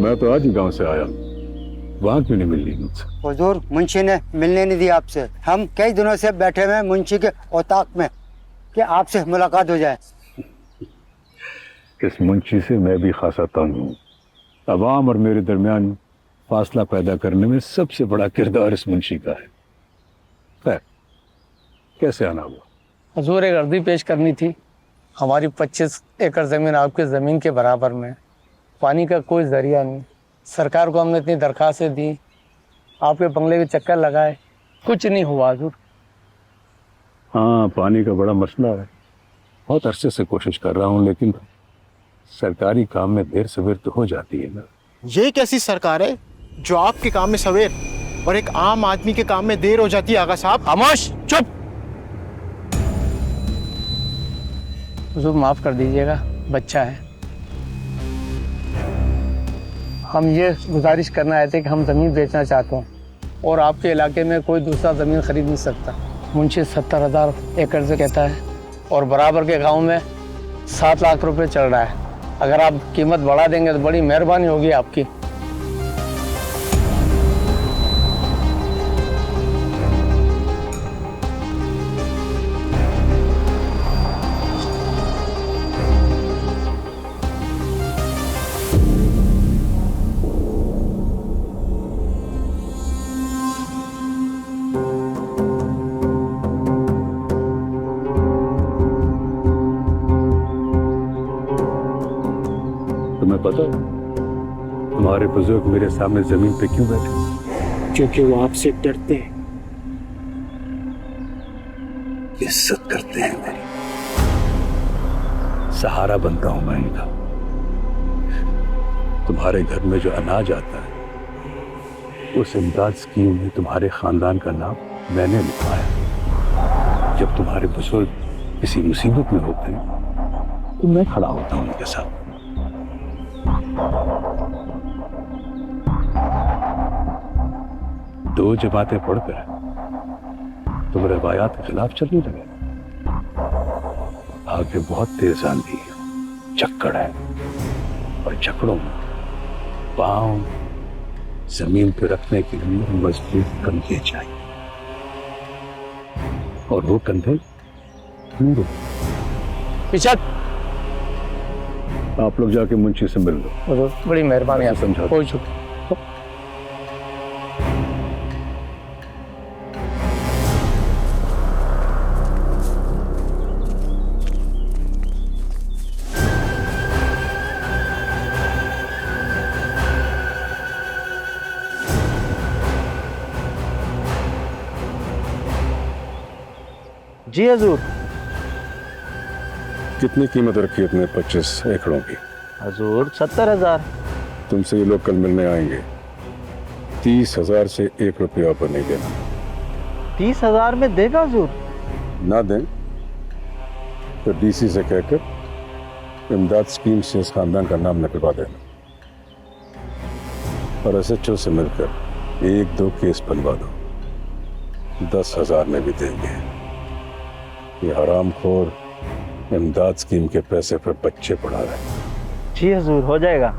मैं तो आज ही गांव से आया, वहाँ क्यों नहीं मिल रही मुझसे? हुजूर, मुंशी ने मिलने नहीं दिया आपसे। हम कई दिनों से बैठे हुए मुंशी के औताक में कि आपसे मुलाकात हो जाए। इस मुंशी से मैं भी खासा तंग हूँ। अवाम और मेरे दरमियान फासला पैदा करने में सबसे बड़ा किरदार इस मुंशी का है। खैर, कैसे आना हुआ? हुजूर, एक अर्जी पेश करनी थी। हमारी 25 एकड़ ज़मीन आपकी ज़मीन के बराबर में, पानी का कोई ज़रिया नहीं। सरकार को हमने इतनी दरखास्तें दी, आपके बंगले के चक्कर लगाए, कुछ नहीं हुआ हुजूर। हाँ, पानी का बड़ा मसला है। बहुत अरसे से कोशिश कर रहा हूँ, लेकिन सरकारी काम में देर सवेर तो हो जाती है ना। ये कैसी सरकार है जो आपके काम में सवेर और एक आम आदमी के काम में देर हो जाती है? आगा साहब खामोश, चुप। हुजूर माफ़ कर दीजिएगा, बच्चा है। हम ये गुजारिश करना आए थे कि हम ज़मीन बेचना चाहते हैं और आपके इलाके में कोई दूसरा ज़मीन खरीद नहीं सकता। मुंशी 70,000 एकड़ से कहता है और बराबर के गांव में 7 लाख रुपए चल रहा है। अगर आप कीमत बढ़ा देंगे तो बड़ी मेहरबानी होगी आपकी। तुम्हें पता है तुम्हारे बुजुर्ग मेरे सामने जमीन पे क्यों बैठे? क्योंकि वो आपसे डरते हैं, इज्जत करते हैं मेरी। सहारा बनता हूं मैं इनका। तुम्हारे घर में जो अनाज आता है, उस इमदाद स्कीम में तुम्हारे खानदान का नाम मैंने लिखवाया। जब तुम्हारे बुजुर्ग किसी मुसीबत में होते हैं तो मैं खड़ा होता हूं उनके साथ। दो जमातें पढ़कर तुम रवायात के खिलाफ चलने लगे। आगे बहुत तेज आंधी है, चक्कर है, और चक्करों में पांव जमीन पर रखने के लिए मजबूत कंधे चाहिए, और वो कंधे मेरे। पीछे आप लोग जाके मुंशी से मिल लो। हुजूर, बड़ी मेहरबानी आप समझा। कोई छुट्टी। जी हजूर। कितनी कीमत रखी अपने 25 एकड़ों की? हजूर 70,000। तुमसे ये लोग कल मिलने आएंगे। 30,000 से 1 रुपया पर नहीं देना। 30,000 में देगा हजूर? ना दें तो डीसी से कहकर इमदाद स्कीम से इस खानदान का नाम निकलवा देना, और एसएचओ से मिलकर 1-2 केस बनवा दो। 10,000 में भी देंगे। ये हरामखोर इमदाद स्कीम के पैसे पर बच्चे पढ़ा रहे हैं। जी हजूर, हो जाएगा।